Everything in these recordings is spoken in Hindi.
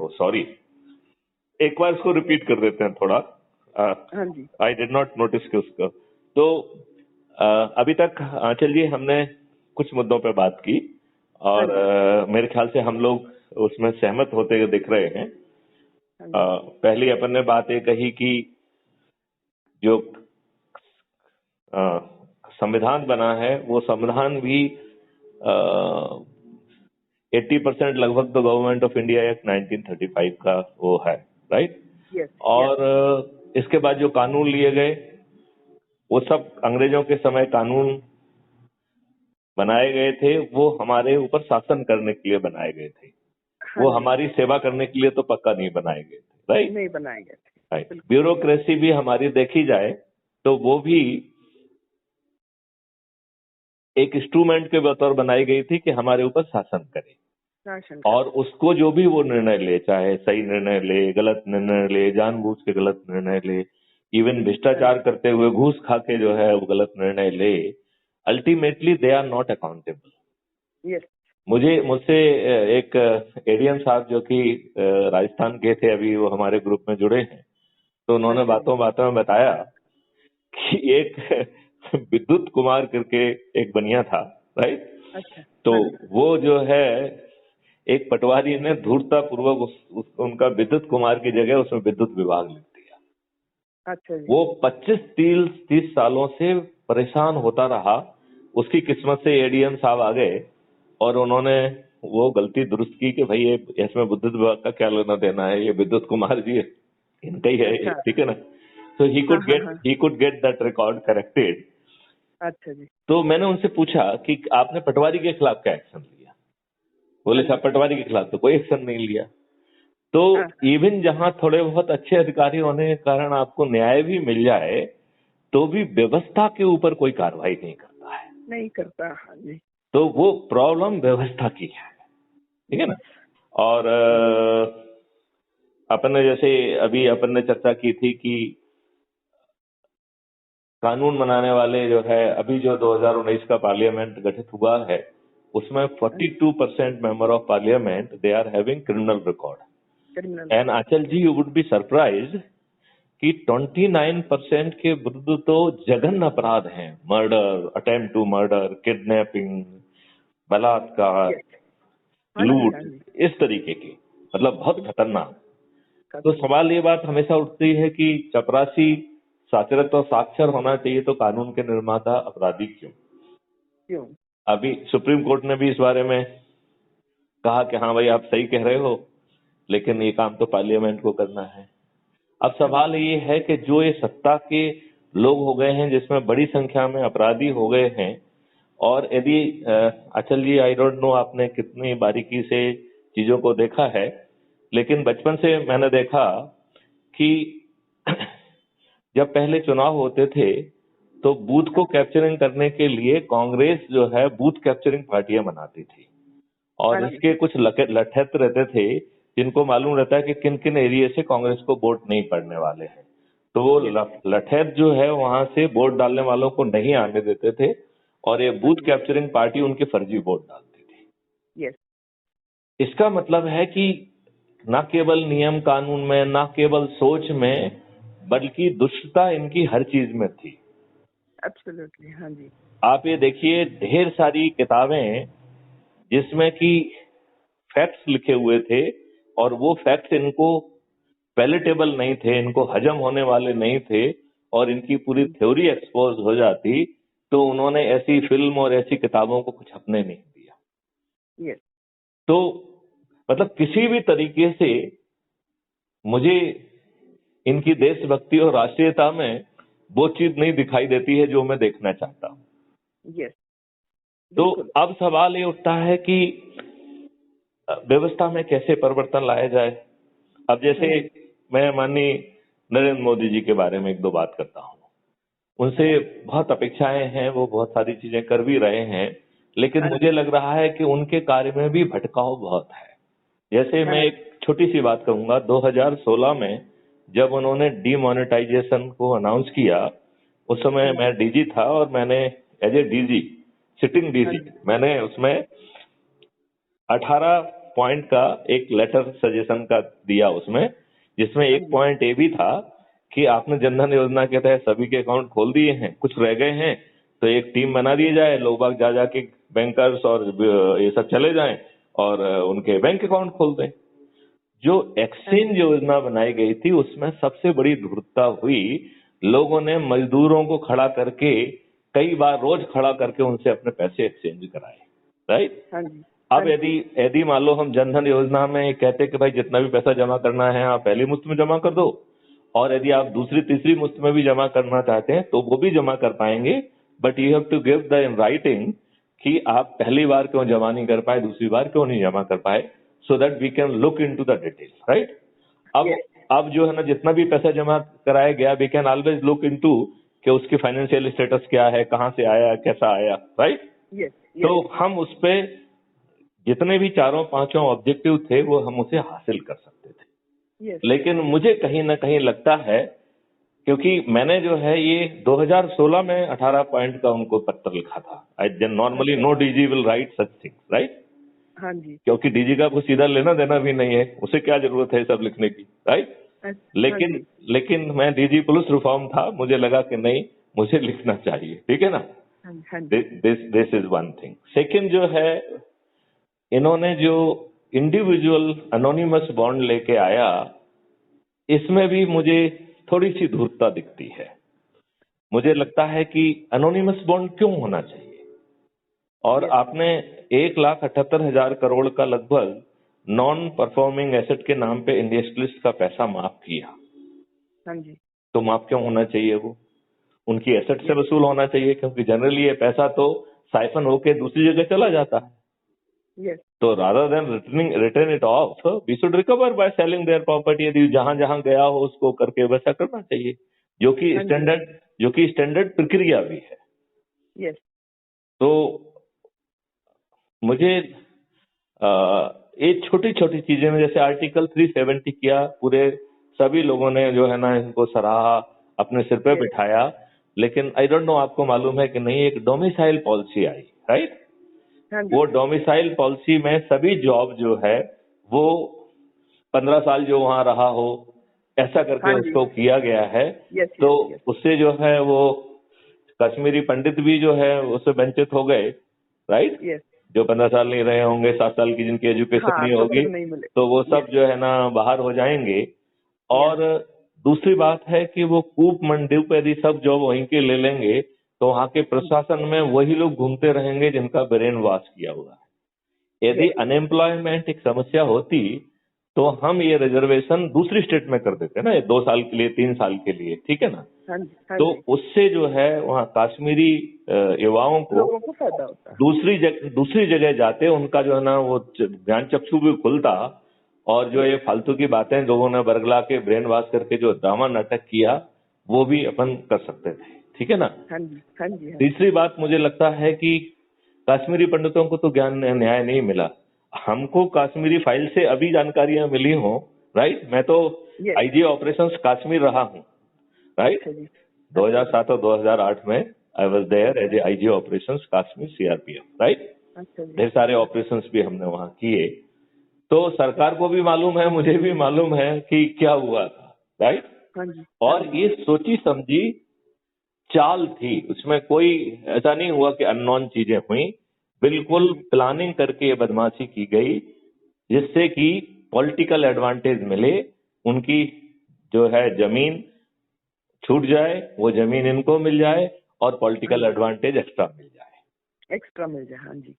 सॉरी, एक बार इसको रिपीट कर देते हैं थोड़ा। हाँ जी। आई डिड नॉट नोटिस कि उसका तो अभी तक आंचल जी हमने कुछ मुद्दों पे बात की और मेरे ख्याल से हम लोग उसमें सहमत होते हुए दिख रहे हैं। पहली अपन ने बात ये कही कि जो संविधान बना है वो संविधान भी 80% लगभग तो गवर्नमेंट ऑफ इंडिया एक्ट 1935 का वो है, राइट? और इसके बाद जो कानून लिए गए वो सब अंग्रेजों के समय कानून बनाए गए थे, वो हमारे ऊपर शासन करने के लिए बनाए गए थे। वो हमारी सेवा करने के लिए तो पक्का नहीं बनाए गए थे, राइट? नहीं बनाए गए थे, राइट। ब्यूरोक्रेसी भी हमारी देखी जाए तो वो भी एक इंस्ट्रूमेंट के तौर बनाई गई थी कि हमारे ऊपर शासन करे, और उसको जो भी वो निर्णय ले, चाहे सही निर्णय ले, गलत निर्णय ले, जानबूझ के गलत निर्णय ले, इवन भ्रष्टाचार करते हुए घूस खा के जो है वो गलत निर्णय ले, ultimately they are not accountable. मुझसे एक एडीएम साहब जो कि राजस्थान के थे, अभी वो हमारे ग्रुप में जुड़े हैं, तो उन्होंने बातों में बताया कि एक विद्युत कुमार करके एक बनिया था, राइट? तो वो जो है एक पटवारी ने धूर्तता पूर्वक उनका विद्युत कुमार की जगह उसमें विद्युत विभाग लिख दिया। वो 25-30 सालों से परेशान होता रहा। उसकी किस्मत से एडीएम साहब आ गए और उन्होंने वो गलती दुरुस्त की कि भाई ये इसमें विद्युत विभाग का क्या लेना देना है, ये विद्युत कुमार जी इनका ही है, ठीक है ना? So he could get that record corrected। अच्छा जी। तो मैंने उनसे पूछा कि आपने पटवारी के खिलाफ क्या एक्शन लिया? बोले साहब पटवारी के खिलाफ तो कोई एक्शन नहीं लिया। तो इवन जहां थोड़े बहुत अच्छे अधिकारी होने के कारण आपको न्याय भी मिल जाए तो भी व्यवस्था के ऊपर कोई कार्रवाई नहीं करता है। नहीं करता, हाँ जी। तो वो प्रॉब्लम व्यवस्था की है, ठीक है ना? और अपन ने जैसे अभी अपन ने चर्चा की थी कि कानून बनाने वाले जो है, अभी जो 2019 का पार्लियामेंट गठित हुआ है उसमें 42% member of parliament they are having criminal record. And Anchal ji you would be surprised कि 29% के विरुद्ध तो जघन्य अपराध हैं, murder, attempt to murder, kidnapping, बलात्कार, लूट, इस तरीके की, मतलब बहुत खतरनाक। तो सवाल ये बात हमेशा उठती है कि चपरासी साक्षरत और साक्षर होना चाहिए तो कानून के निर्माता अपराधी क्यों? अभी सुप्रीम कोर्ट ने भी इस बारे में कहा कि हाँ भाई आप सही कह रहे हो, लेकिन ये काम तो पार्लियामेंट को करना है। अब सवाल ये है कि जो ये सत्ता के लोग हो गए हैं जिसमें बड़ी संख्या में अपराधी हो गए हैं, और यदि अचल जी आई डोंट नो आपने कितनी बारीकी से चीजों को देखा है, लेकिन बचपन से मैंने देखा कि जब पहले चुनाव होते थे तो बूथ को कैप्चरिंग करने के लिए कांग्रेस जो है बूथ कैप्चरिंग पार्टियां बनाती थी, और इसके कुछ लठैत रहते थे जिनको मालूम रहता है कि किन किन एरिया से कांग्रेस को वोट नहीं पड़ने वाले हैं, तो वो लठैत जो है वहां से वोट डालने वालों को नहीं आने देते थे, और ये बूथ कैप्चरिंग पार्टी उनके फर्जी वोट डालती थी। इसका मतलब है कि न केवल नियम कानून में, न केवल सोच में, बल्कि दुष्टता इनकी हर चीज में थी। एब्सोल्युटली, हाँ जी। आप ये देखिए ढेर सारी किताबें जिसमें कि फैक्ट्स लिखे हुए थे और वो फैक्ट्स इनको पैलेटेबल नहीं थे, इनको हजम होने वाले नहीं थे, और इनकी पूरी थ्योरी एक्सपोज हो जाती तो उन्होंने ऐसी फिल्म और ऐसी किताबों को कुछ छपने नहीं दिया। तो मतलब किसी भी तरीके से मुझे इनकी देशभक्ति और राष्ट्रीयता में वो चीज नहीं दिखाई देती है जो मैं देखना चाहता हूँ। तो अब सवाल ये उठता है कि व्यवस्था में कैसे परिवर्तन लाया जाए। अब जैसे मैं माननीय नरेंद्र मोदी जी के बारे में एक दो बात करता हूँ, उनसे बहुत अपेक्षाएं हैं, वो बहुत सारी चीजें कर भी रहे हैं, लेकिन मुझे लग रहा है कि उनके कार्य में भी भटकाव बहुत है। जैसे मैं एक छोटी सी बात कहूंगा, 2016 में जब उन्होंने डीमोनेटाइजेशन को अनाउंस किया, उस समय मैं डीजी था और मैंने as a DG, sitting DG, मैंने उसमें 18 पॉइंट का एक लेटर सजेशन का दिया उसमें, जिसमें एक पॉइंट ये भी था कि आपने जनधन योजना के तहत सभी के अकाउंट खोल दिए हैं, कुछ रह गए हैं तो एक टीम बना दी जाए, लोग बाग जा जाके बैंकर्स और ये सब चले जाएं और उनके बैंक अकाउंट खोल दें। जो एक्सचेंज योजना बनाई गई थी उसमें सबसे बड़ी धूर्तता हुई, लोगों ने मजदूरों को खड़ा करके कई बार रोज खड़ा करके उनसे अपने पैसे एक्सचेंज कराए, राइट। अब यदि मान लो हम जनधन योजना में कहते कि भाई जितना भी पैसा जमा करना है आप पहली मुश्त में जमा कर दो, और यदि आप दूसरी तीसरी मुश्त में भी जमा करना चाहते हैं तो वो भी जमा कर पाएंगे, but you have to give the in writing कि आप पहली बार क्यों जमा नहीं कर पाए, दूसरी बार क्यों नहीं जमा कर पाए, so that we can look into the detail, right. अब जो है ना, जितना भी पैसा जमा कराया गया, we can always look into कि उसकी फाइनेंशियल स्टेटस क्या है, कहाँ से आया, कैसा आया, राइट। तो हम उस पे जितने भी चारों पांचों ऑब्जेक्टिव थे वो हम उसे हासिल कर सकते थे। लेकिन मुझे कहीं ना कहीं लगता है, क्योंकि मैंने जो है ये 2016 में 18 पॉइंट का उनको पत्र लिखा था। I normally know DG will write such things, right. हाँ जी। क्योंकि डीजी का कुछ सीधा लेना देना भी नहीं है, उसे क्या जरूरत है सब लिखने की, राइट। लेकिन मैं डीजी पुलिस रिफॉर्म था, मुझे लगा कि नहीं, मुझे लिखना चाहिए, ठीक है ना। This is one thing. Second जो है, इन्होंने जो इंडिविजुअल एनोनिमस बॉन्ड लेके आया, इसमें भी मुझे थोड़ी सी धूर्तता दिखती है। मुझे लगता है कि एनोनिमस बॉन्ड क्यों होना चाहिए, और आपने 1,78,000 करोड़ का लगभग नॉन परफॉर्मिंग एसेट के नाम पे इंडस्ट्रियलिस्ट का पैसा माफ किया। हाँ जी। तो माफ क्यों होना चाहिए? वो उनकी एसेट से वसूल होना चाहिए, क्योंकि जनरली ये पैसा तो साइफन होके दूसरी जगह चला जाता है। तो rather than return it off, we should recover by selling their property. यदि जहां जहां गया हो उसको करके वैसा करना चाहिए, जो कि स्टैंडर्ड प्रक्रिया भी है। तो मुझे ये छोटी छोटी चीजें में, जैसे आर्टिकल 370 किया, पूरे सभी लोगों ने जो है ना इनको सराहा, अपने सिर पे बिठाया। लेकिन आई डोंट नो, आपको मालूम है कि नहीं, एक डोमिसाइल पॉलिसी आई, राइट। वो डोमिसाइल पॉलिसी में सभी जॉब जो है वो 15 साल जो वहां रहा हो, ऐसा करके उसको किया गया है। तो उससे जो है वो कश्मीरी पंडित भी जो है उससे वंचित हो गए, राइट। जो 15 साल नहीं रहे होंगे, 7 साल की जिनकी एजुकेशन नहीं होगी, तो वो सब जो है ना बाहर हो जाएंगे। और दूसरी बात है कि वो कूप मंडप यदि सब जॉब वहीं के ले लेंगे, तो वहां के प्रशासन में वही लोग घूमते रहेंगे जिनका ब्रेन वॉश किया हुआ है। यदि अनएम्प्लॉयमेंट एक समस्या होती तो हम ये रिजर्वेशन दूसरी स्टेट में कर देते ना, 2 साल के लिए, 3 साल के लिए, ठीक है ना। तो उससे जो है वहाँ कश्मीरी युवाओं को फायदा होता है। दूसरी जगह जाते उनका जो है ना वो ज्ञान चक्षु भी खुलता, और जो ये फालतू की बातें लोगों ने बरगला के ब्रेन वॉश करके जो ड्रामा नाटक किया वो भी अपन कर सकते थे, ठीक है ना। तीसरी बात, मुझे लगता है कि कश्मीरी पंडितों को तो ज्ञान न्याय नहीं मिला, हमको कश्मीरी फाइल से अभी जानकारियां मिली हो, राइट। मैं तो आईजी ऑपरेशंस कश्मीर रहा हूँ, राइट। 2007 और 2008 में I was there as a IG operations Kashmir CRPF, right. ढेर सारे ऑपरेशंस भी हमने वहां किए। तो सरकार को भी मालूम है, मुझे भी मालूम है कि क्या हुआ था, राइट। और ये सोची समझी चाल थी, उसमें कोई ऐसा नहीं हुआ कि अननोन चीजें हुई, बिल्कुल प्लानिंग करके ये बदमाशी की गई, जिससे कि पॉलिटिकल एडवांटेज मिले, उनकी जो है जमीन छूट जाए, वो जमीन इनको मिल जाए, और पॉलिटिकल एडवांटेज एक्स्ट्रा मिल जाए। हाँ जी।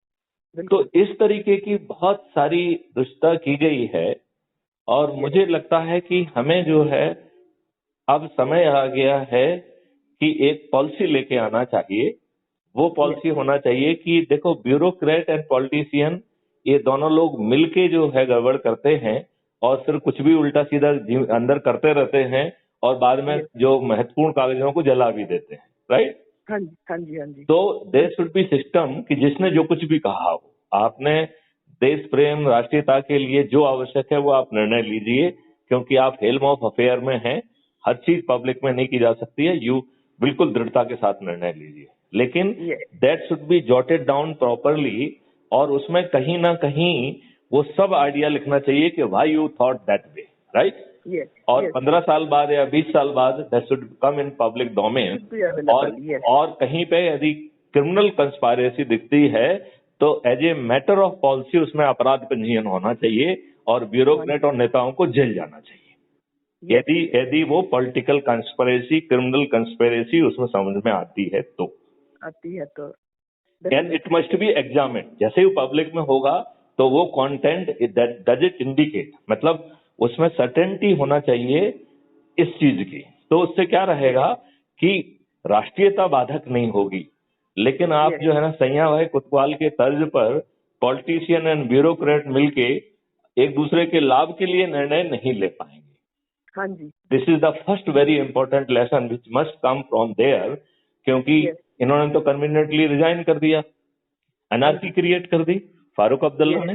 तो इस तरीके की बहुत सारी दुष्टता की गई है, और मुझे लगता है कि हमें जो है अब समय आ गया है कि एक पॉलिसी लेके आना चाहिए। वो पॉलिसी होना चाहिए कि देखो, ब्यूरोक्रेट एंड पॉलिटिशियन ये दोनों लोग मिलके जो है गड़बड़ करते हैं, और फिर कुछ भी उल्टा सीधा अंदर करते रहते हैं, और बाद में जो महत्वपूर्ण कागजों को जला भी देते हैं, राइट। हाँ जी। तो देयर शुड बी सिस्टम कि जिसने जो कुछ भी कहा हो, आपने देश प्रेम, राष्ट्रीयता के लिए जो आवश्यक है वो आप निर्णय लीजिए, क्योंकि आप हेल्म ऑफ अफेयर में हैं, हर चीज पब्लिक में नहीं की जा सकती है। यू बिल्कुल दृढ़ता के साथ निर्णय लीजिए, लेकिन that should be jotted down properly, और उसमें कहीं ना कहीं वो सब आइडिया लिखना चाहिए कि why you thought that way, right. yes, और yes, 15 साल बाद या 20 साल बाद that should come in public domain. should be available, yes, और कहीं पे यदि क्रिमिनल कंस्पायरेसी दिखती है तो as a matter of policy उसमें अपराध पंजीयन होना चाहिए और ब्यूरोक्रेट और नेताओं को जेल जाना चाहिए। yes, यदि वो पॉलिटिकल कंस्पिरेसी, क्रिमिनल कंस्पिरेसी उसमें समझ में आती है तो आती है तो and it must be examined. जैसे ही पब्लिक में होगा तो वो कंटेंट डज इट इंडिकेट, मतलब उसमें सर्टेनिटी होना चाहिए इस चीज की, तो उससे क्या रहेगा कि राष्ट्रीयता बाधक नहीं होगी। लेकिन आप Yes. जो है ना सैया भाई कोतवाल के तर्ज पर पॉलिटिशियन एंड ब्यूरोक्रेट मिलके एक दूसरे के लाभ के लिए निर्णय नहीं ले पाएंगे। हाँ जी, this is the first very important lesson which must come from there, क्योंकि Yes. इन्होंने तो कन्वीनियंटली रिजाइन कर दिया, एनआरकी क्रिएट कर दी फारूक अब्दुल्ला ने।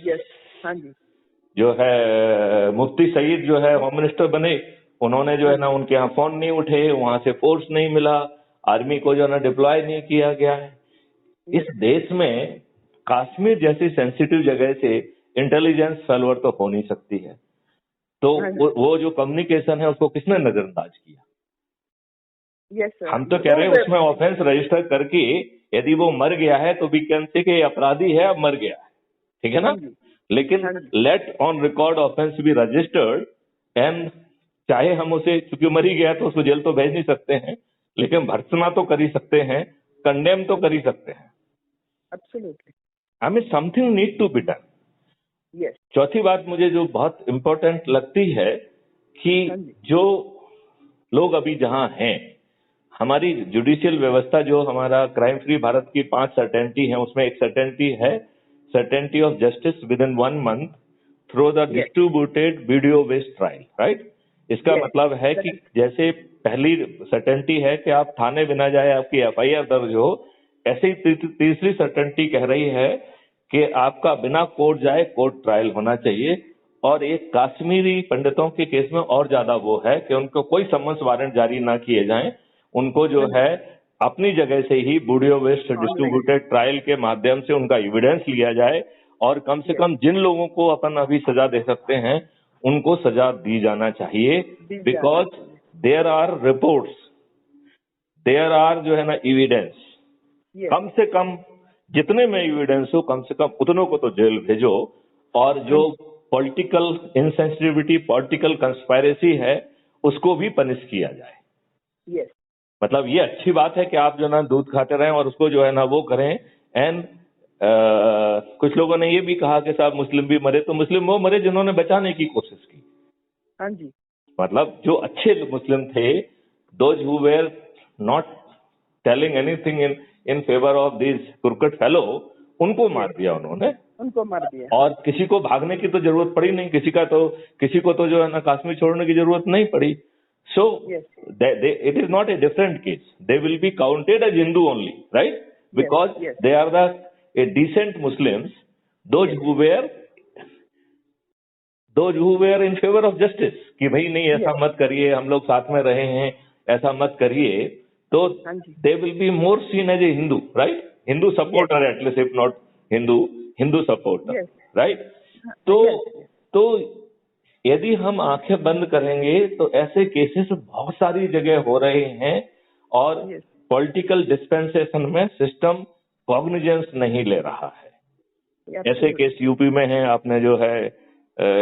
यस, हाँ जी, जो है मुफ्ती सईद जो है होम मिनिस्टर बने, उन्होंने जो है ना उनके यहाँ फोन नहीं उठे, वहां से फोर्स नहीं मिला, आर्मी को जो है ना डिप्लॉय नहीं किया गया है। इस देश में कश्मीर जैसी सेंसिटिव जगह से इंटेलिजेंस फेलवर तो हो नहीं सकती है, तो हाँ जी। वो जो कम्युनिकेशन है उसको किसने नजरअंदाज किया? यस सर, हम तो कह रहे हैं उसमें ऑफेंस रजिस्टर करके यदि वो मर गया है तो भी कैन से कि अपराधी है, अब मर गया है, ठीक है ना। हाँ जी, लेकिन हाँ जी। Let on record offence be registered and चाहे हम उसे, चूंकि मर ही गया तो उसको जेल तो भेज नहीं सकते हैं, लेकिन भर्त्सना तो कर ही सकते हैं, कंडेम तो कर ही सकते हैं। Absolutely, I mean something need to be done. Yes, चौथी बात मुझे जो बहुत इंपॉर्टेंट लगती है कि हाँ जी। जो लोग अभी जहां हैं, हमारी जुडिशियल व्यवस्था जो हमारा क्राइम फ्री भारत की 5 सर्टेनिटी है, उसमें एक सर्टेनिटी है certainty of justice with in 1 month through the Yes. Distributed video based trial, right. इसका Yes. मतलब है कि जैसे पहली सर्टेनिटी है कि आप थाने बिना जाए आपकी एफआईआर दर्ज हो, ऐसे ही तीसरी सर्टेनिटी कह रही है कि आपका बिना कोर्ट जाए कोर्ट ट्रायल होना चाहिए। और एक काश्मीरी पंडितों के केस में और ज्यादा वो है कि उनको कोई समन्स वारंट जारी ना किए जाएं, उनको जो है अपनी जगह से ही वीडियो बेस्ड डिस्ट्रीब्यूटेड ट्रायल के माध्यम से उनका एविडेंस लिया जाए और कम से कम जिन लोगों को अपन अभी सजा दे सकते हैं उनको सजा दी जाना चाहिए, because there are reports, there are जो है ना एविडेंस। Yes. कम से कम जितने में एविडेंस हो कम से कम उतनों को तो जेल भेजो, और जो पॉलिटिकल इनसेंसिटिविटी, पॉलिटिकल कंस्पायरेसी है उसको भी पनिश किया जाए। Yes. मतलब ये अच्छी बात है कि आप जो ना दूध खाते रहें और उसको जो है ना वो करें। एंड कुछ लोगों ने ये भी कहा कि साहब मुस्लिम भी मरे, तो मुस्लिम वो मरे जिन्होंने बचाने की कोशिश की। हाँ जी, मतलब जो अच्छे मुस्लिम थे, those who were not telling anything in favour of this cricket fellow, उनको मार दिया उन्होंने। उनको मार दिया। और किसी को भागने की तो जरूरत पड़ी नहीं, किसी को तो जो है ना कश्मीर छोड़ने की जरूरत नहीं पड़ी। So Yes. it is not a different case. They will be counted as Hindu only, right? Because yes. they are a decent Muslims, those who were in favor of justice. कि भाई नहीं ऐसा मत करिए, हम लोग साथ में रहे हैं, ऐसा मत करिए, तो they will be more seen as a Hindu, right? Hindu supporter at least, if not Hindu supporter, Yes. right? तो यदि हम आंखें बंद करेंगे तो ऐसे केसेस बहुत सारी जगह हो रहे हैं और पॉलिटिकल डिस्पेंसेशन में सिस्टम कॉग्निजेंस नहीं ले रहा है। ऐसे केस यूपी में हैं, आपने जो है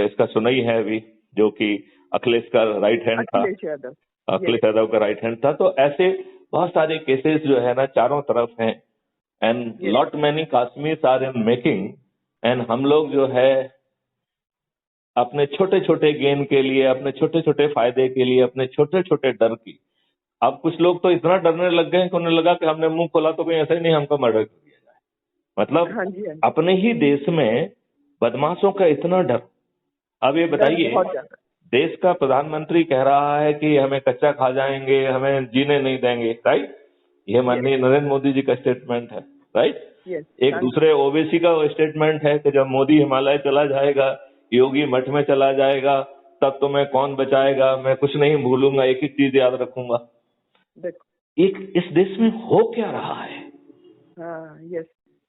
इसका सुना ही है अभी, जो कि अखिलेश का राइट हैंड था, अखिलेश यादव का राइट हैंड था। तो ऐसे बहुत सारे केसेस जो है ना चारों तरफ हैं, and lot many Kashmir are in making. And हम लोग जो है अपने छोटे छोटे गेन के लिए, अपने छोटे छोटे फायदे के लिए, अपने छोटे छोटे डर की, अब कुछ लोग तो इतना डरने लग गए कि उन्हें लगा कि हमने मुंह खोला तो कोई ऐसा ही नहीं हमको मर्डर कर दिया जाए। मतलब अपने ही देश में बदमाशों का इतना डर। अब ये बताइए, देश का प्रधानमंत्री कह रहा है कि हमें कच्चा खा जाएंगे, हमें जीने नहीं देंगे, राइट। ये माननीय नरेंद्र मोदी जी का स्टेटमेंट है, राइट। एक दूसरे ओवैसी का स्टेटमेंट है कि जब मोदी हिमालय चला जाएगा, योगी मठ में चला जाएगा, तब तो मैं कौन बचाएगा, मैं कुछ नहीं भूलूंगा, एक ही चीज याद रखूंगा। एक इस देश में हो क्या रहा है?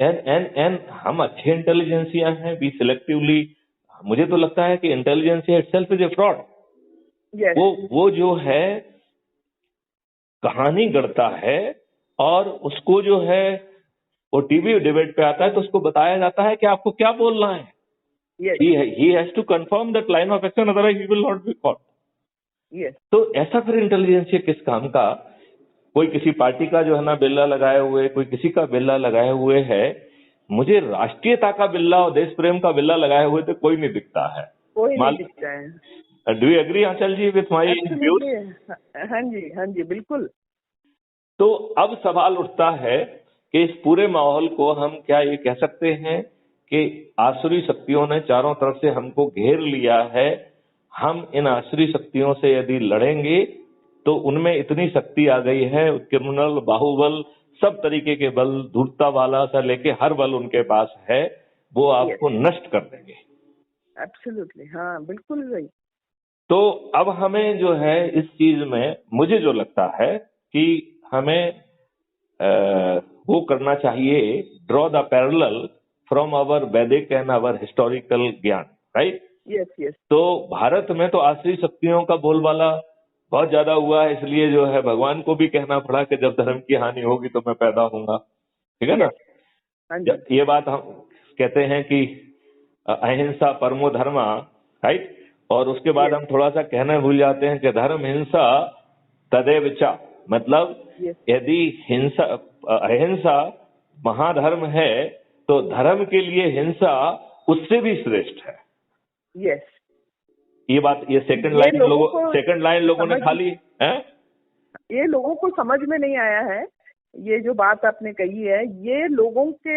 एंड हम अच्छे इंटेलिजेंसिया हैं, बी सिलेक्टिवली। मुझे तो लगता है कि intelligentsia itself is A fraud. Yes. वो जो है कहानी गढ़ता है, और उसको जो है वो टीवी डिबेट पे आता है तो उसको बताया जाता है कि आपको क्या बोलना है। Yes. he has to confirm that line of action, otherwise he will not be caught। Yes. तो ऐसा फिर इंटेलिजेंसिया किस काम का? कोई किसी पार्टी का जो है ना बिल्ला लगाए हुए, कोई किसी का बिल्ला लगाए हुए है। मुझे राष्ट्रीयता का बिल्ला और देश प्रेम का बिल्ला लगाए हुए तो कोई नहीं दिखता है। कोई नहीं दिखता है। Do you agree Anchal ji with my views? हाँ जी बिल्कुल। तो अब सवाल उठता है कि इस पूरे माहौल को हम क्या ये कह सकते हैं कि आसुरी शक्तियों ने चारों तरफ से हमको घेर लिया है। हम इन आसुरी शक्तियों से यदि लड़ेंगे तो उनमें इतनी शक्ति आ गई है, क्रिमिनल, बाहुबल, सब तरीके के बल, धूर्तता वाला से लेके हर बल उनके पास है, वो आपको नष्ट कर देंगे। एब्सोल्युटली, हाँ बिल्कुल सही। तो अब हमें जो है इस चीज में मुझे जो लगता है कि हमें वो करना चाहिए, draw the parallel from our Vedic and our historical ज्ञान, राइट? Yes yes. तो भारत में तो आसुरी शक्तियों का बोलबाला बहुत ज्यादा हुआ है, इसलिए जो है भगवान को भी कहना पड़ा कि जब धर्म की हानि होगी तो मैं पैदा होऊंगा, ठीक है ना? ये बात हम कहते हैं कि अहिंसा परमो धर्मा, राइट? और उसके बाद हम थोड़ा सा कहना भूल जाते हैं कि धर्म हिंसा तदेव च, मतलब यदि हिंसा अहिंसा महाधर्म है तो धर्म के लिए हिंसा उससे भी श्रेष्ठ है। यस, ये बात, ये सेकंड लाइन लोगों ने खाली है, ये लोगों को समझ में नहीं आया है। ये जो बात आपने कही है, ये लोगों के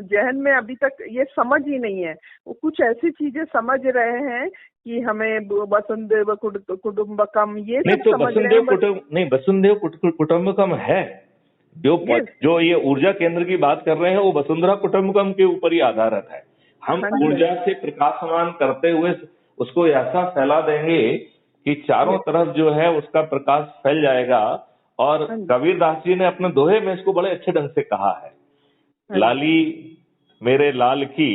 जहन में अभी तक ये समझ ही नहीं है। वो कुछ ऐसी चीजें समझ रहे हैं कि हमें वसुंधैव कुटुंबकम, ये सब तो समझ रहे हैं। वसुंधैव कुटुंबकम है। जो ये ऊर्जा केंद्र की बात कर रहे हैं वो वसुंधरा कुटुंबकम के ऊपर ही आधारित है। हम ऊर्जा से प्रकाशमान करते हुए उसको ऐसा फैला देंगे कि चारों तरफ जो है उसका प्रकाश फैल जाएगा। और कबीरदास जी ने अपने दोहे में इसको बड़े अच्छे ढंग से कहा है, लाली मेरे लाल की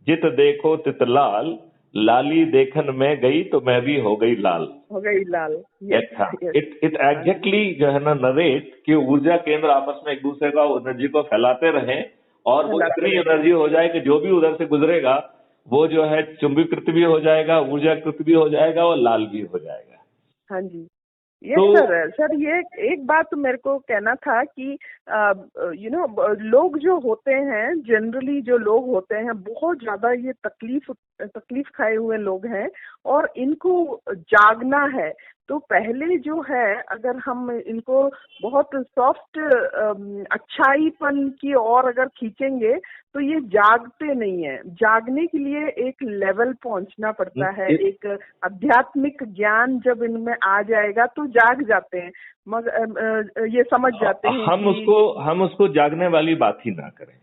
जित देखो तित लाल, लाली देखन में गई तो मैं भी हो गई लाल। इट एग्जैक्टली जो है ना नरेट कि ऊर्जा केंद्र आपस में एक दूसरे का एनर्जी को फैलाते रहें, और वो इतनी एनर्जी हो जाए कि जो भी उधर से गुजरेगा वो जो है चुंबकीकृत भी हो जाएगा, ऊर्जाकृत भी हो जाएगा और लाल भी हो जाएगा। हाँ जी, ये सर ये एक बात मेरे को कहना था कि लोग जो होते हैं, जनरली जो लोग होते हैं बहुत ज्यादा ये तकलीफ खाए हुए लोग हैं और इनको जागना है। तो पहले जो है अगर हम इनको बहुत सॉफ्ट अच्छाईपन की ओर अगर खींचेंगे तो ये जागते नहीं है। जागने के लिए एक लेवल पहुंचना पड़ता है, एक आध्यात्मिक ज्ञान जब इनमें आ जाएगा तो जाग जाते हैं, मगर ये समझ जाते हैं। हम उसको जागने वाली बात ही ना करें,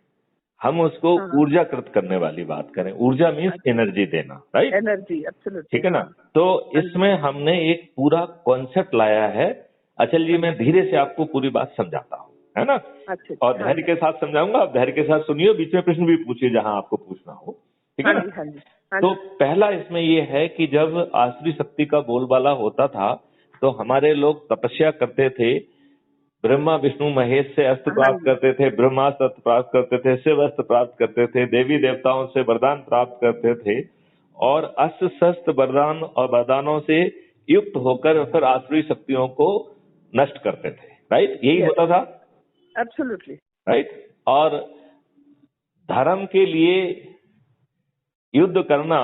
हम उसको ऊर्जाकृत करने वाली बात करें। ऊर्जा मीन्स एनर्जी देना, राइट? एनर्जी, एब्सोल्युटली, ठीक है ना? तो इसमें हमने एक पूरा कॉन्सेप्ट लाया है। अचल जी, मैं धीरे से आपको पूरी बात समझाता हूँ, है ना? और धैर्य के साथ समझाऊंगा, आप धैर्य के साथ सुनिए, बीच में प्रश्न भी पूछिए जहां आपको पूछना हो, ठीक है ना? तो पहला इसमें ये है कि जब आसुरी शक्ति का बोलबाला होता था तो हमारे लोग तपस्या करते थे, ब्रह्मा विष्णु महेश से अस्त्र प्राप्त करते थे, ब्रह्मास्त्र प्राप्त करते थे, शिव अस्त्र प्राप्त करते थे, देवी देवताओं से वरदान प्राप्त करते थे, और अस्त्र शस्त्र वरदान और वरदानों से युक्त होकर फिर आसुरी शक्तियों को नष्ट करते थे, राइट? यही होता था, एब्सोल्युटली, राइट? और धर्म के लिए युद्ध करना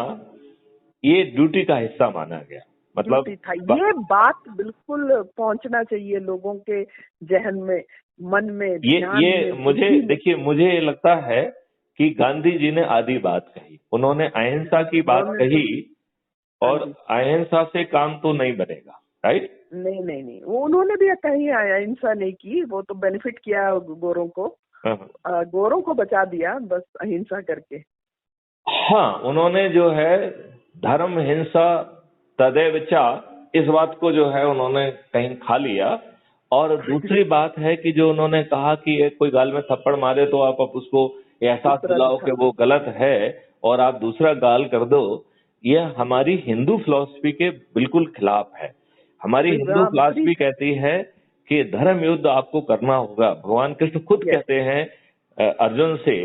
ये ड्यूटी का हिस्सा माना गया। मतलब ये बात बिल्कुल पहुंचना चाहिए लोगों के जहन में, मन में, ये मुझे लगता है कि गांधी जी ने आधी बात कही, उन्होंने अहिंसा की बात कही, और अहिंसा से काम तो नहीं बनेगा, राइट? नहीं, वो उन्होंने भी कहीं अहिंसा नहीं की, वो तो बेनिफिट किया गोरों को, गोरों को बचा दिया बस अहिंसा करके। हाँ, उन्होंने जो है धर्म हिंसा तदेव च, इस बात को जो है उन्होंने कहीं खा लिया, और दूसरी बात है कि जो उन्होंने कहा कि एक कोई गाल में थप्पड़ मारे तो आप उसको एहसास दिलाओ कि वो गलत है और आप दूसरा गाल कर दो, यह हमारी हिंदू फिलॉसफी के बिल्कुल खिलाफ है। हमारी हिंदू फिलॉसफी कहती है कि धर्म युद्ध आपको करना होगा। भगवान कृष्ण खुद कहते हैं अर्जुन से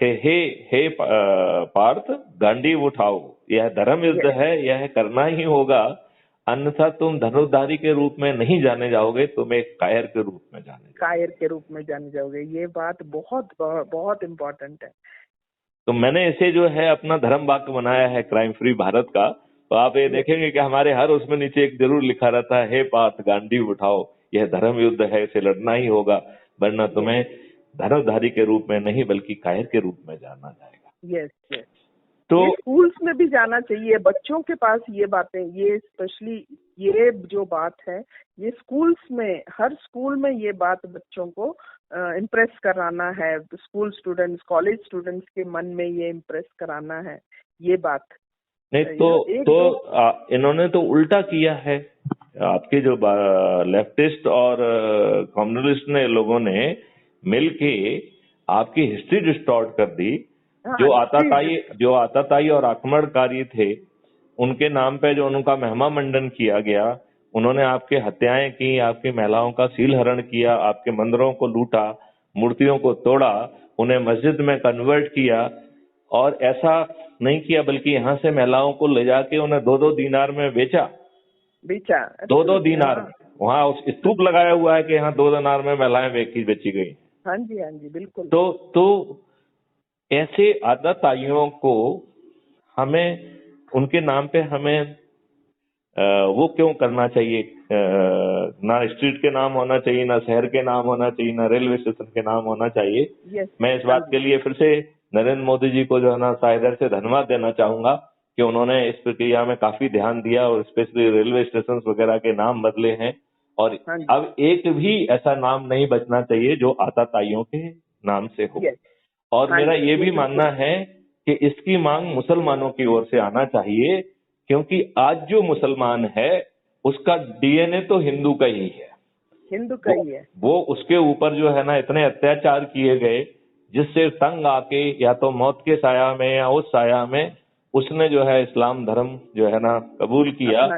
कि हे पार्थ, गांडीव उठाओ, यह धर्म युद्ध है, यह करना ही होगा, अन्यथा तुम धनुर्धारी के रूप में नहीं जाने जाओगे, तुम एक कायर के रूप में जाने जाओगे। ये बात बहुत बहुत इम्पोर्टेंट है। तो मैंने इसे जो है अपना धर्म वाक्य बनाया है क्राइम फ्री भारत का। तो आप ये देखेंगे कि हमारे हर उसमें नीचे एक जरूर लिखा रहता है, हे पार्थ गांडीव उठाओ, यह धर्म युद्ध है, इसे लड़ना ही होगा, वरना तुम्हें धनुर्धारी के रूप में नहीं बल्कि कायर के रूप में जाना जाएगा। यस। तो स्कूल्स में भी जाना चाहिए, बच्चों के पास ये बातें, ये स्पेशली ये जो बात है, ये स्कूल्स में, हर स्कूल में ये बात बच्चों को इम्प्रेस कराना है। स्कूल स्टूडेंट्स, कॉलेज स्टूडेंट्स के मन में ये इम्प्रेस कराना है ये बात। नहीं तो इन्होंने तो उल्टा किया है। आपके जो लेफ्टिस्ट और कम्युनिस्ट ने लोगों ने मिलके आपकी हिस्ट्री डिस्टॉर्ट कर दी। जो आताताई और आक्रमणकारी थे, उनके नाम पे जो उनका महिमा मंडन किया गया, उन्होंने आपके हत्याएं की, आपकी महिलाओं का सीलहरण किया, आपके मंदिरों को लूटा, मूर्तियों को तोड़ा, उन्हें मस्जिद में कन्वर्ट किया, और ऐसा नहीं किया बल्कि यहाँ से महिलाओं को ले जाके उन्हें 2-2 दीनार में बेचा 2-2 दीनार में। वहाँ उस स्तूप लगाया हुआ है कि यहाँ 2 दीनार में महिलाएं बेची गई। हाँ जी बिल्कुल। तो ऐसे आताताइयों को हमें उनके नाम पे हमें वो क्यों करना चाहिए? ना स्ट्रीट के नाम होना चाहिए, ना शहर के नाम होना चाहिए, ना रेलवे स्टेशन के नाम होना चाहिए। मैं इस बात के लिए फिर से नरेंद्र मोदी जी को जो है ना साइडर से धन्यवाद देना चाहूंगा कि उन्होंने इस प्रक्रिया में काफी ध्यान दिया और स्पेशली रेलवे स्टेशन वगैरह के नाम बदले हैं। और अब एक भी ऐसा नाम नहीं बचना चाहिए जो आताताइयों के नाम से हो। और मेरा ये भी मानना है कि इसकी मांग मुसलमानों की ओर से आना चाहिए, क्योंकि आज जो मुसलमान है उसका डीएनए तो हिंदू का ही है। वो उसके ऊपर जो है ना इतने अत्याचार किए गए, जिससे तंग आके या तो मौत के साया में या उस साया में उसने जो है इस्लाम धर्म जो है ना कबूल किया।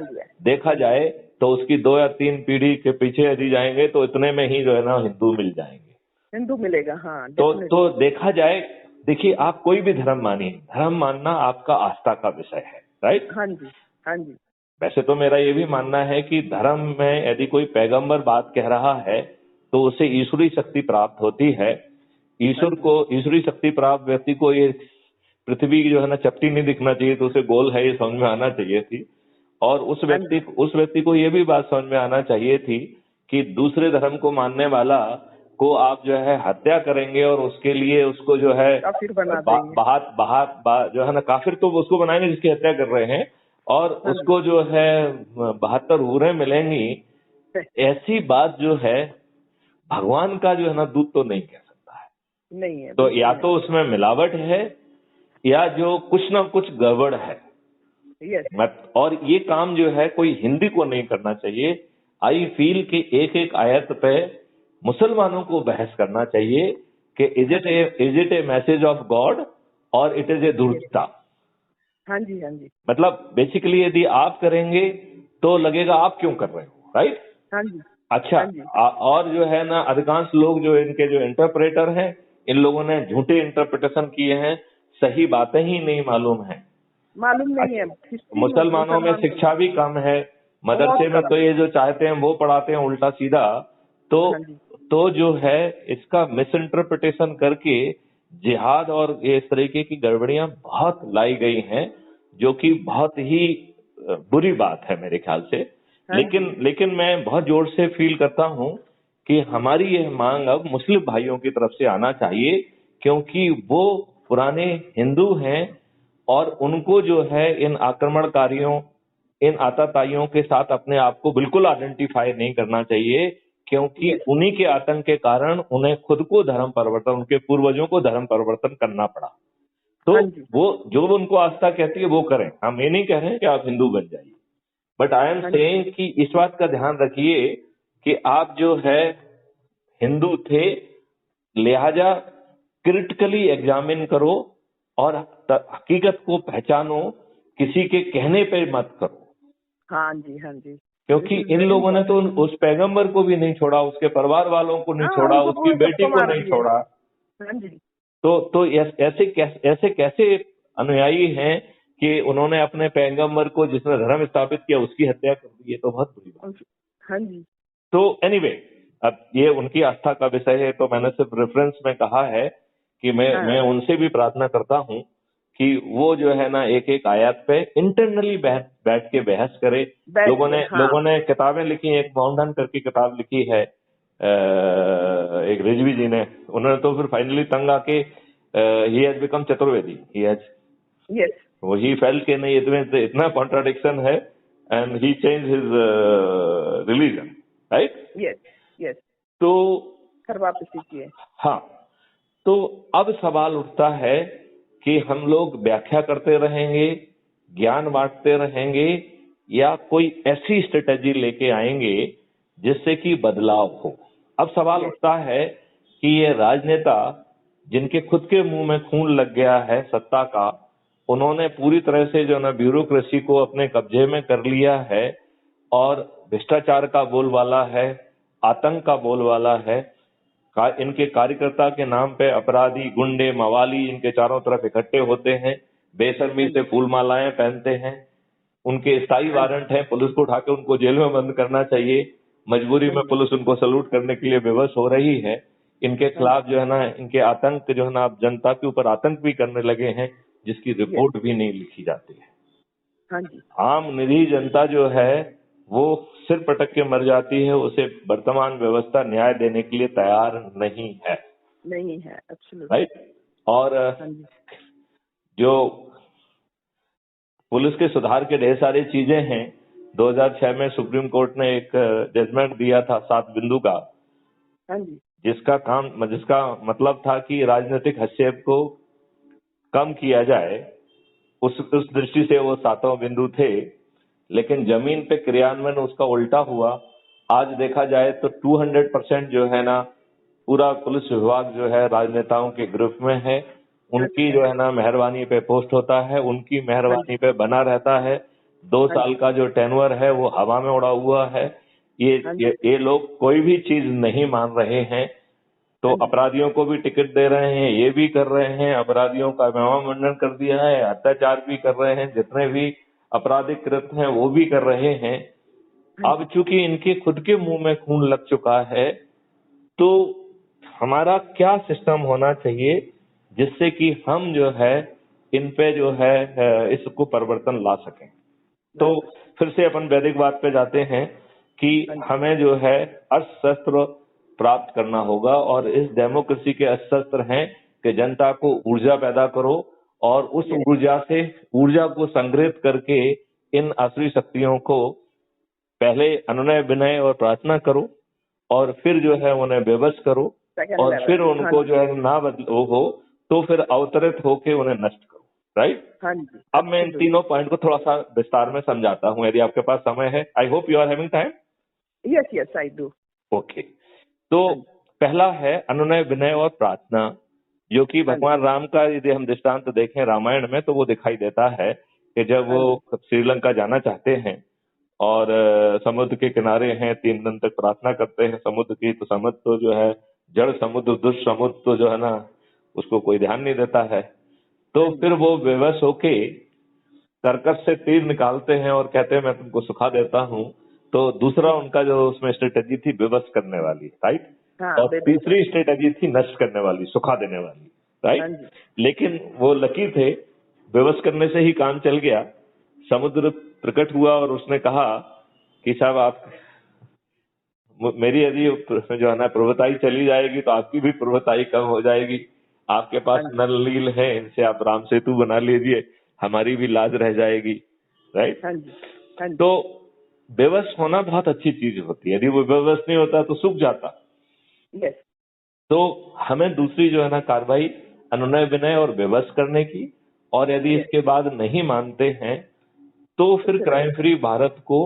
देखा जाए तो उसकी 2 या 3 पीढ़ी के पीछे यदि जाएंगे तो इतने में ही जो है ना हिंदू मिल जाएंगे, हिंदू मिलेगा। हाँ, तो देखा जाए, देखिए आप कोई भी धर्म मानिए, धर्म मानना आपका आस्था का विषय है, राइट? हाँ जी। वैसे तो मेरा ये भी मानना है कि धर्म में यदि कोई पैगंबर बात कह रहा है तो उसे ईश्वरी शक्ति प्राप्त होती है। ईश्वरी शक्ति प्राप्त व्यक्ति को ये पृथ्वी जो है ना चपटी नहीं दिखना चाहिए, तो उसे गोल है ये समझ में आना चाहिए थी। और उस व्यक्ति को ये भी बात समझ में आना चाहिए थी कि दूसरे धर्म को मानने वाला को आप जो है हत्या करेंगे और उसके लिए उसको जो है काफिर बना जो है ना काफिर तो उसको बनाएंगे जिसकी हत्या कर रहे हैं, और उसको जो है 72 हूरें मिलेंगी। ऐसी बात जो है भगवान का जो है ना दूत तो नहीं कह सकता है। नहीं है। तो या तो उसमें मिलावट है या जो कुछ ना कुछ गड़बड़ है। और ये काम जो है कोई हिंदी को नहीं करना चाहिए। आई फील कि एक आयत पे मुसलमानों को बहस करना चाहिए कि is it A message of God और इट इज ए धूर्तता। हाँ जी। मतलब बेसिकली यदि आप करेंगे तो लगेगा आप क्यों कर रहे हो, राइट? हाँ जी। अच्छा, और जो है ना अधिकांश लोग जो इनके जो इंटरप्रेटर हैं, इन लोगों ने झूठे इंटरप्रिटेशन किए हैं, सही बातें ही नहीं मालूम है। मुसलमानों में शिक्षा भी कम है, मदरसे में तो ये जो चाहते हैं वो पढ़ाते हैं उल्टा सीधा। तो जो है इसका मिस इंटरप्रिटेशन करके जिहाद और इस तरीके की गड़बड़ियां बहुत लाई गई हैं, जो कि बहुत ही बुरी बात है मेरे ख्याल से। लेकिन मैं बहुत जोर से फील करता हूं कि हमारी यह मांग अब मुस्लिम भाइयों की तरफ से आना चाहिए, क्योंकि वो पुराने हिंदू हैं और उनको जो है इन आक्रमणकारियों, इन आताताइयों के साथ अपने आप को बिल्कुल आइडेंटिफाई नहीं करना चाहिए, क्योंकि उन्हीं के आतंक के कारण उन्हें खुद को धर्म परिवर्तन, उनके पूर्वजों को धर्म परिवर्तन करना पड़ा। तो वो जो उनको आस्था कहती है वो करें। हम ये नहीं कह रहे हैं कि आप हिंदू बन जाइए, बट आई एम सेइंग कि इस बात का ध्यान रखिए कि आप जो है हिंदू थे, लिहाजा क्रिटिकली एग्जामिन करो और हकीकत को पहचानो, किसी के कहने पे मत करो। हाँ जी, हाँ जी। क्योंकि इन लोगों ने तो उस पैगंबर को भी नहीं छोड़ा, उसके परिवार वालों को नहीं छोड़ा, उसकी बेटी को नहीं छोड़ा। हाँ जी। तो ऐसे कैसे अनुयायी हैं कि उन्होंने अपने पैगंबर को, जिसने धर्म स्थापित किया, उसकी हत्या कर दी? ये तो बहुत बुरी बात। हाँ जी। तो एनीवे, अब ये उनकी आस्था का विषय है, तो मैंने सिर्फ रेफरेंस में कहा है कि मैं उनसे भी प्रार्थना करता हूं कि वो जो है ना एक एक आयत पे इंटरनली बैठ के बहस करे। लोगों ने किताबें लिखी, एक माउंटन करके किताब लिखी है एक रिजवी जी ने, उन्होंने तो फिर फाइनली तंग आके he has become Chaturvedi, he felt के नहीं, इसमें इतना कॉन्ट्राडिक्शन है and he change his religion, right? Yes. तो वापसी किए। हाँ, तो अब सवाल उठता है कि हम लोग व्याख्या करते रहेंगे, ज्ञान बांटते रहेंगे, या कोई ऐसी स्ट्रेटेजी लेके आएंगे जिससे कि बदलाव हो। अब सवाल उठता है कि ये राजनेता जिनके खुद के मुंह में खून लग गया है सत्ता का, उन्होंने पूरी तरह से जो ना ब्यूरोक्रेसी को अपने कब्जे में कर लिया है और भ्रष्टाचार का बोलबाला है, आतंक का बोलबाला है। इनके कार्यकर्ता के नाम पे अपराधी, गुंडे, मवाली इनके चारों तरफ इकट्ठे होते हैं, बेशर्मी से फूल मालाएं पहनते हैं, उनके स्थायी वारंट हैं, पुलिस को उठा के उनको जेल में बंद करना चाहिए, मजबूरी में पुलिस उनको सलूट करने के लिए विवश हो रही है। इनके खिलाफ जो है ना, इनके आतंक जो है ना, आप जनता के ऊपर आतंक भी करने लगे हैं, जिसकी रिपोर्ट भी नहीं लिखी जाती है। हाँ जी। आम निरीह जनता जो है वो सिर पटक के मर जाती है, उसे वर्तमान व्यवस्था न्याय देने के लिए तैयार नहीं है। राइट? और जो पुलिस के सुधार के ढेर सारी चीजें हैं। 2006 में सुप्रीम कोर्ट ने एक जजमेंट दिया था 7 बिंदु का, जिसका मतलब था कि राजनीतिक हस्तक्षेप को कम किया जाए। उस दृष्टि से वो 7 बिंदु थे, लेकिन जमीन पे क्रियान्वयन उसका उल्टा हुआ। आज देखा जाए तो 200% जो है ना, पूरा पुलिस विभाग जो है राजनेताओं के ग्रुप में है। उनकी जो है ना मेहरबानी पे पोस्ट होता है, उनकी मेहरबानी पे बना रहता है। 2 साल का जो टेन्योर है वो हवा में उड़ा हुआ है। ये लोग कोई भी चीज नहीं मान रहे हैं, तो अपराधियों को भी टिकट दे रहे हैं, ये भी कर रहे हैं, अपराधियों का महामंडन कर दिया है, अत्याचार भी कर रहे हैं, जितने भी आपराधिक कृत्य हैं वो भी कर रहे हैं। अब चूंकि इनके खुद के मुंह में खून लग चुका है, तो हमारा क्या सिस्टम होना चाहिए जिससे कि हम जो है इन पे जो है इसको परिवर्तन ला सकें। तो फिर से अपन वैदिकवाद पे जाते हैं कि हमें जो है अस्त्र शस्त्र प्राप्त करना होगा, और इस डेमोक्रेसी के अस्त्र शस्त्र हैं कि जनता को ऊर्जा पैदा करो और उस ऊर्जा को संग्रहित करके इन आसुरी शक्तियों को पहले अनुनय विनय और प्रार्थना करो, और फिर जो है उन्हें विवश करो, और फिर उनको जो है ना बदलो हो तो फिर अवतरित होके उन्हें नष्ट करो। राइट? अब मैं इन तीनों पॉइंट को थोड़ा सा विस्तार में समझाता हूँ, यदि आपके पास समय है। I hope you are having time. Yes I do. Okay, तो पहला है अनुनय विनय और प्रार्थना, जो कि भगवान राम का यदि हम दृष्टांत देखें रामायण में तो वो दिखाई देता है कि जब वो श्रीलंका जाना चाहते हैं और समुद्र के किनारे हैं, 3 दिन तक प्रार्थना करते हैं समुद्र की, तो समुद्र तो जो है जड़ समुद्र, दुष्ट समुद्र तो जो है ना उसको कोई ध्यान नहीं देता है। तो फिर वो बेबस होके कर्कश से तीर निकालते हैं और कहते हैं मैं तुमको सुखा देता हूँ। तो दूसरा उनका जो उसमें स्ट्रेटेजी थी बेबस करने वाली, राइट? और तीसरी स्ट्रेटेजी थी नष्ट करने वाली, सुखा देने वाली, राइट? लेकिन वो लकी थे, बेबस करने से ही काम चल गया। समुद्र प्रकट हुआ और उसने कहा कि साहब आप मेरी यदि जो है ना प्रभुताई चली जाएगी तो आपकी भी प्रभुताई कम हो जाएगी। आपके पास नल नील है, इनसे आप राम सेतु बना लीजिए, हमारी भी लाज रह जाएगी। राइट? तो बेबस होना बहुत अच्छी चीज होती है, यदि वो बेबस नहीं होता तो सूख जाता। तो हमें दूसरी जो है ना कार्रवाई अनुनय विनय और बेबस करने की, और यदि इसके बाद नहीं मानते हैं तो फिर क्राइम फ्री भारत को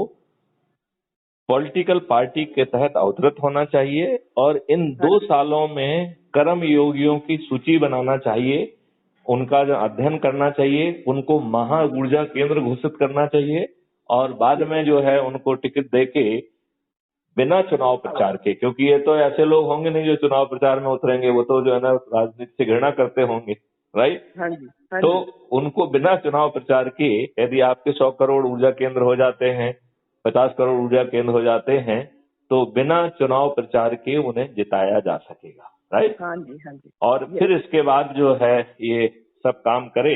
पॉलिटिकल पार्टी के तहत अवतरित होना चाहिए और इन 2 सालों में कर्म योगियों की सूची बनाना चाहिए, उनका जो अध्ययन करना चाहिए, उनको महा ऊर्जा केंद्र घोषित करना चाहिए और बाद में जो है उनको टिकट देके बिना चुनाव प्रचार के, क्योंकि ये तो ऐसे लोग होंगे नहीं जो चुनाव प्रचार में उतरेंगे, वो तो जो है ना राजनीति से घृणा करते होंगे, राइट। हाँ जी, तो उनको बिना चुनाव प्रचार के यदि आपके 100 करोड़ ऊर्जा केंद्र हो जाते हैं, 50 करोड़ ऊर्जा केंद्र हो जाते हैं, तो बिना चुनाव प्रचार के उन्हें जिताया जा सकेगा, राइट। हाँ जी, हाँ जी। और फिर इसके बाद जो है ये सब काम करे,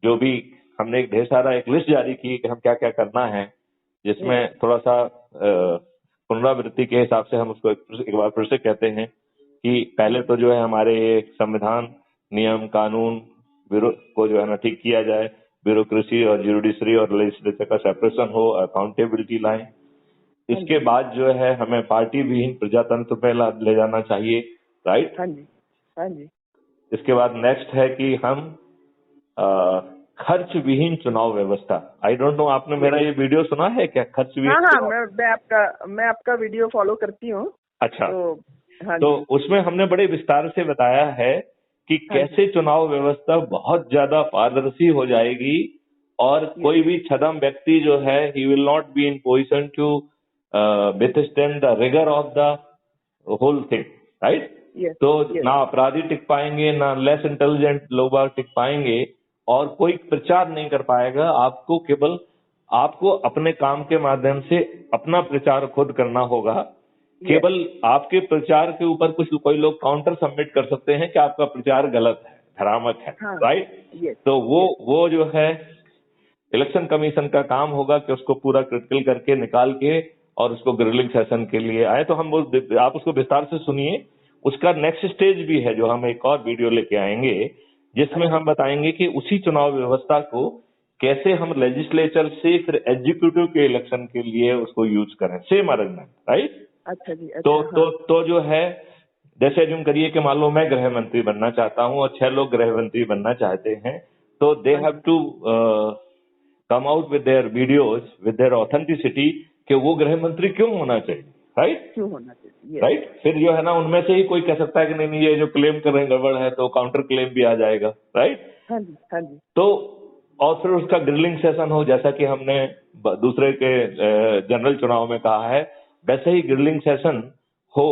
जो भी हमने ढेर सारा एक लिस्ट जारी की कि हम क्या क्या करना है, जिसमें थोड़ा सा पुनरावृत्ति के हिसाब से हम उसको एक बार फिर से कहते हैं कि पहले तो जो है हमारे संविधान, नियम, कानून को जो है ना ठीक किया जाए, ब्यूरोक्रेसी और जुडिशरी और लेजिस्लेचर का सेपरेशन हो, अकाउंटेबिलिटी लाए। इसके बाद जो है हमें पार्टी विहीन प्रजातंत्र पे ले जाना चाहिए, राइट। हाँ जी, हाँ जी। इसके बाद नेक्स्ट है कि हम खर्च विहीन चुनाव व्यवस्था। आई डोंट नो आपने मेरा ये वीडियो सुना है क्या, खर्च विहीन? हाँ, मैं आपका वीडियो फॉलो करती हूँ। अच्छा, तो उसमें हमने बड़े विस्तार से बताया है कि कैसे चुनाव व्यवस्था बहुत ज्यादा पारदर्शी हो जाएगी और कोई भी छदम व्यक्ति जो है he will not be in position to withstand the rigour of the whole thing, right. तो ना अपराधी टिक पाएंगे, ना लेस इंटेलिजेंट लोग टिक पाएंगे और कोई प्रचार नहीं कर पाएगा। आपको केवल आपको अपने काम के माध्यम से अपना प्रचार खुद करना होगा। केवल आपके प्रचार के ऊपर कोई लोग काउंटर सबमिट कर सकते हैं कि आपका प्रचार गलत है, भ्रामक है, राइट। तो वो जो है इलेक्शन कमीशन का काम होगा कि उसको पूरा क्रिटिकल करके निकाल के और उसको ग्रिलिंग सेशन के लिए आए। तो हम आप उसको विस्तार से सुनिए। उसका नेक्स्ट स्टेज भी है जो हम एक और वीडियो लेके आएंगे, जिसमें हम बताएंगे कि उसी चुनाव व्यवस्था को कैसे हम लेजिस्लेचर से फिर एग्जीक्यूटिव के इलेक्शन के लिए उसको यूज करें, सेम अरेंजमेंट, राइट। अच्छा जी, अच्छा, तो जो है जैसे अज्यूम करिए कि मान लो मैं गृह मंत्री बनना चाहता हूं और 6 लोग गृह मंत्री बनना चाहते हैं, तो they have to come out with their videos with their authenticity कि वो गृह मंत्री क्यों होना चाहिए, राइट, क्यों होना चाहिए, राइट। फिर जो है ना उनमें से ही कोई कह सकता है कि नहीं ये जो क्लेम कर रहे हैं गड़बड़ है, तो काउंटर क्लेम भी आ जाएगा, राइट। हाँ जी, हाँ जी। तो और फिर उसका ग्रिलिंग सेशन हो, जैसा कि हमने दूसरे के जनरल चुनाव में कहा है, वैसे ही ग्रिलिंग सेशन हो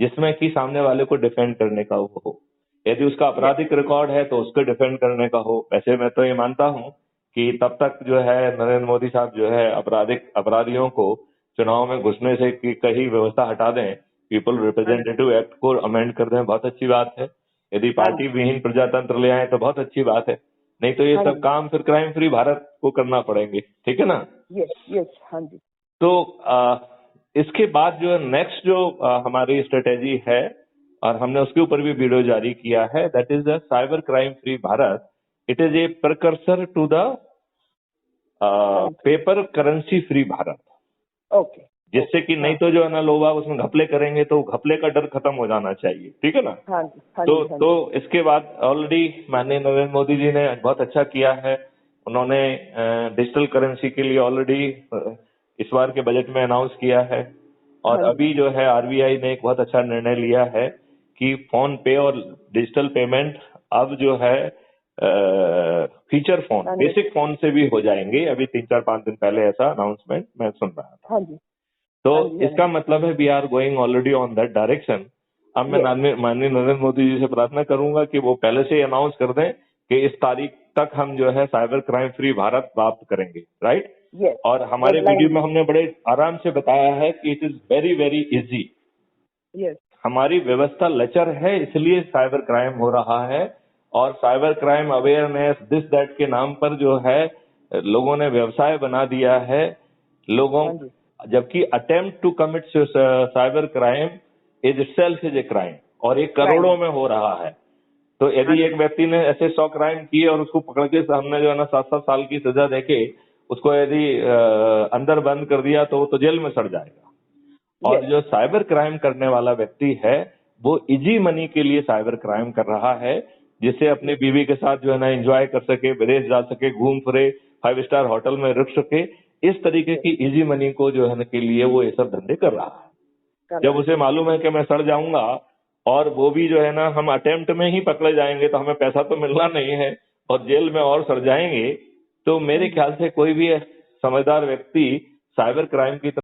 जिसमें कि सामने वाले को डिफेंड करने का हो। यदि उसका आपराधिक रिकॉर्ड है तो उसको डिफेंड करने का हो। वैसे मैं तो ये मानता हूं कि तब तक जो है नरेंद्र मोदी साहब जो है अपराधियों को चुनाव में घुसने से की कहीं व्यवस्था हटा दें, पीपल रिप्रेजेंटेटिव एक्ट को अमेंड कर दें, बहुत अच्छी बात है। यदि पार्टी विहीन प्रजातंत्र ले आए तो बहुत अच्छी बात है। नहीं तो ये सब काम फिर क्राइम फ्री भारत को करना पड़ेंगे, ठीक है ना। यस, हाँ जी। तो इसके बाद जो नेक्स्ट जो हमारी स्ट्रेटेजी है और हमने उसके ऊपर भी वीडियो जारी किया है, that is the cyber crime free Bharat. It is a precursor to the paper currency free Bharat. Okay, जिससे कि नहीं तो जो है ना लोग उसमें घपले करेंगे तो घपले का डर खत्म हो जाना चाहिए, ठीक है ना। हाँ जी, हाँ तो जी, हाँ तो इसके बाद ऑलरेडी माननीय नरेंद्र मोदी जी ने बहुत अच्छा किया है। उन्होंने डिजिटल करेंसी के लिए ऑलरेडी इस बार के बजट में अनाउंस किया है और अभी जो है आरबीआई ने एक बहुत अच्छा निर्णय लिया है कि फोन पे और डिजिटल पेमेंट अब जो है फीचर फोन, बेसिक फोन से भी हो जाएंगे। अभी 3-4-5 दिन पहले ऐसा अनाउंसमेंट मैं सुन रहा था। हाँ जी। तो इसका मतलब है we are going already on that direction. अब मैं माननीय नरेंद्र मोदी जी से प्रार्थना करूंगा कि वो पहले से ही अनाउंस कर दें कि इस तारीख तक हम जो है साइबर क्राइम फ्री भारत प्राप्त करेंगे, राइट। और हमारे वीडियो में हमने बड़े आराम से बताया है कि it is very very easy. हमारी व्यवस्था लचर है, इसलिए साइबर क्राइम हो रहा है और cyber crime awareness this that के नाम पर जो है लोगों ने व्यवसाय बना दिया है लोगों, जबकि attempt to commit cyber crime is itself is a crime और ये करोड़ों में हो रहा है। तो यदि एक व्यक्ति ने ऐसे 100 क्राइम किए और उसको पकड़ के सामने जो है ना 7-7 साल की सजा देके उसको यदि अंदर बंद कर दिया तो वो तो जेल में सड़ जाएगा। और जो साइबर क्राइम करने वाला व्यक्ति है वो इजी मनी के लिए साइबर क्राइम कर रहा है, जिससे अपने बीवी के साथ जो है ना एंजॉय कर सके, विदेश जा सके, घूम फिरे, 5 स्टार होटल में रुक सके, इस तरीके की इजी मनी को जो है ना के लिए वो ये सब धंधे कर रहा है। जब उसे मालूम है कि मैं सड़ जाऊंगा और वो भी जो है ना हम अटेम्प्ट में ही पकड़े जाएंगे तो हमें पैसा तो मिलना नहीं है और जेल में और सड़ जाएंगे, तो मेरे ख्याल से कोई भी समझदार व्यक्ति साइबर क्राइम की